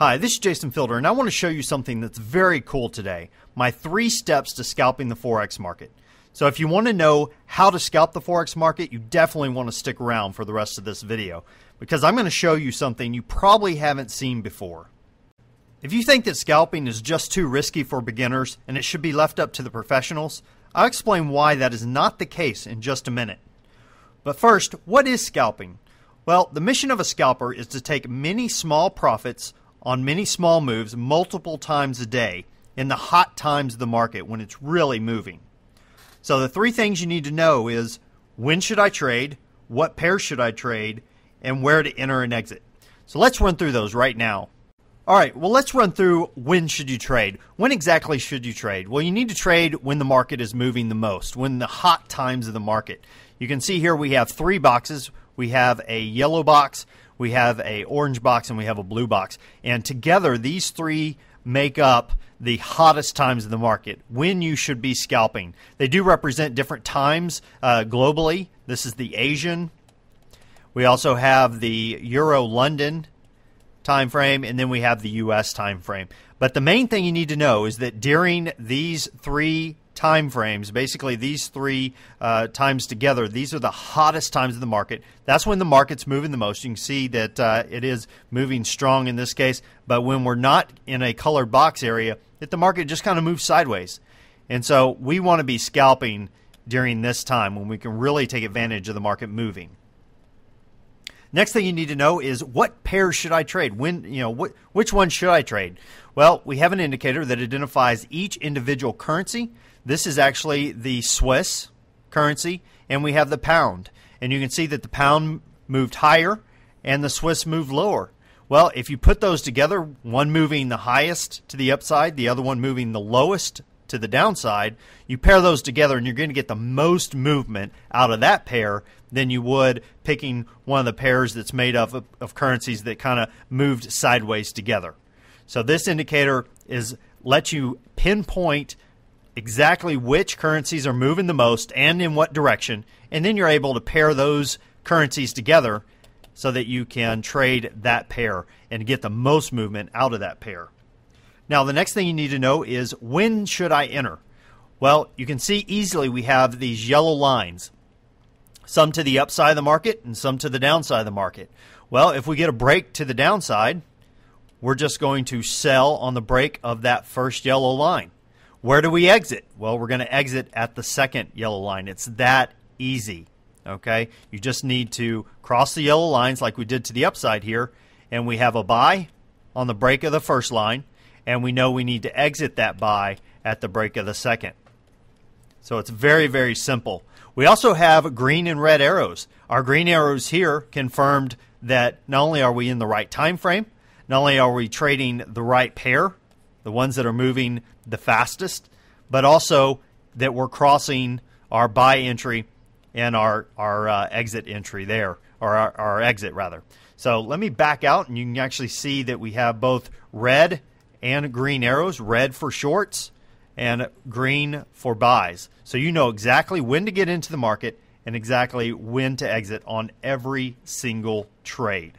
Hi, this is Jason Fielder, and I want to show you something that's very cool today. My 3 steps to scalping the Forex market. So if you want to know how to scalp the Forex market, you definitely want to stick around for the rest of this video, because I'm going to show you something you probably haven't seen before. If you think that scalping is just too risky for beginners and it should be left up to the professionals, I'll explain why that is not the case in just a minute. But first, what is scalping? Well, the mission of a scalper is to take many small profits on many small moves multiple times a day in the hot times of the market when it's really moving. So the 3 things you need to know is when should I trade, what pairs should I trade, and where to enter and exit. So let's run through those right now. Alright, well let's run through when should you trade. When exactly should you trade? Well, you need to trade when the market is moving the most, when the hot times of the market. You can see here we have 3 boxes. We have a yellow box, we have a orange box, and we have a blue box. And together these 3 make up the hottest times of the market, when you should be scalping. They do represent different times globally. This is the Asian. We also have the Euro-London time frame, and then we have the US time frame. But the main thing you need to know is that during these 3 time frames, basically these 3 times together, these are the hottest times of the market. That's when the market's moving the most. You can see that it is moving strong in this case, but when we're not in a colored box area, the market just kind of moves sideways. And so we want to be scalping during this time when we can really take advantage of the market moving. Next thing you need to know is what pairs should I trade? Which one should I trade? Well, we have an indicator that identifies each individual currency. This is actually the Swiss currency, and we have the pound. And you can see that the pound moved higher and the Swiss moved lower. Well, if you put those together, one moving the highest to the upside, the other one moving the lowest to the downside, you pair those together and you're going to get the most movement out of that pair than you would picking one of the pairs that's made up of currencies that kind of moved sideways together. So this indicator lets you pinpoint exactly which currencies are moving the most and in what direction, and then you're able to pair those currencies together so that you can trade that pair and get the most movement out of that pair. Now, the next thing you need to know is when should I enter? Well, you can see easily we have these yellow lines, some to the upside of the market and some to the downside of the market. Well, if we get a break to the downside, we're just going to sell on the break of that first yellow line. Where do we exit? Well, we're going to exit at the second yellow line. It's that easy. Okay, you just need to cross the yellow lines like we did to the upside here, and we have a buy on the break of the first line, and we know we need to exit that buy at the break of the second. So it's very, very simple. We also have green and red arrows. Our green arrows here confirmed that not only are we in the right time frame, not only are we trading the right pair, the ones that are moving the fastest, but also that we're crossing our buy entry and our exit entry there, or our exit rather. So let me back out and you can actually see that we have both red and green arrows, red for shorts and green for buys. So you know exactly when to get into the market and exactly when to exit on every single trade.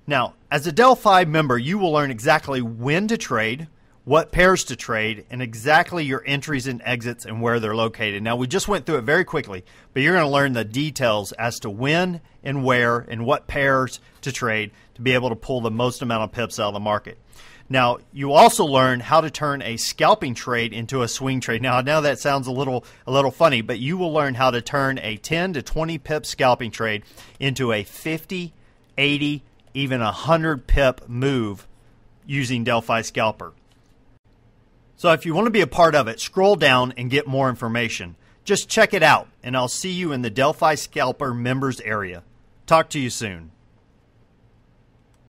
Now, as a Delphi member, you will learn exactly when to trade, what pairs to trade, and exactly your entries and exits and where they're located. Now, we just went through it very quickly, but you're going to learn the details as to when and where and what pairs to trade to be able to pull the most amount of pips out of the market. Now, you also learn how to turn a scalping trade into a swing trade. Now that sounds a little funny, but you will learn how to turn a 10 to 20 pip scalping trade into a 50, 80, even 100 pip move using Delphi Scalper. So if you want to be a part of it, scroll down and get more information. Just check it out, and I'll see you in the Delphi Scalper members area. Talk to you soon.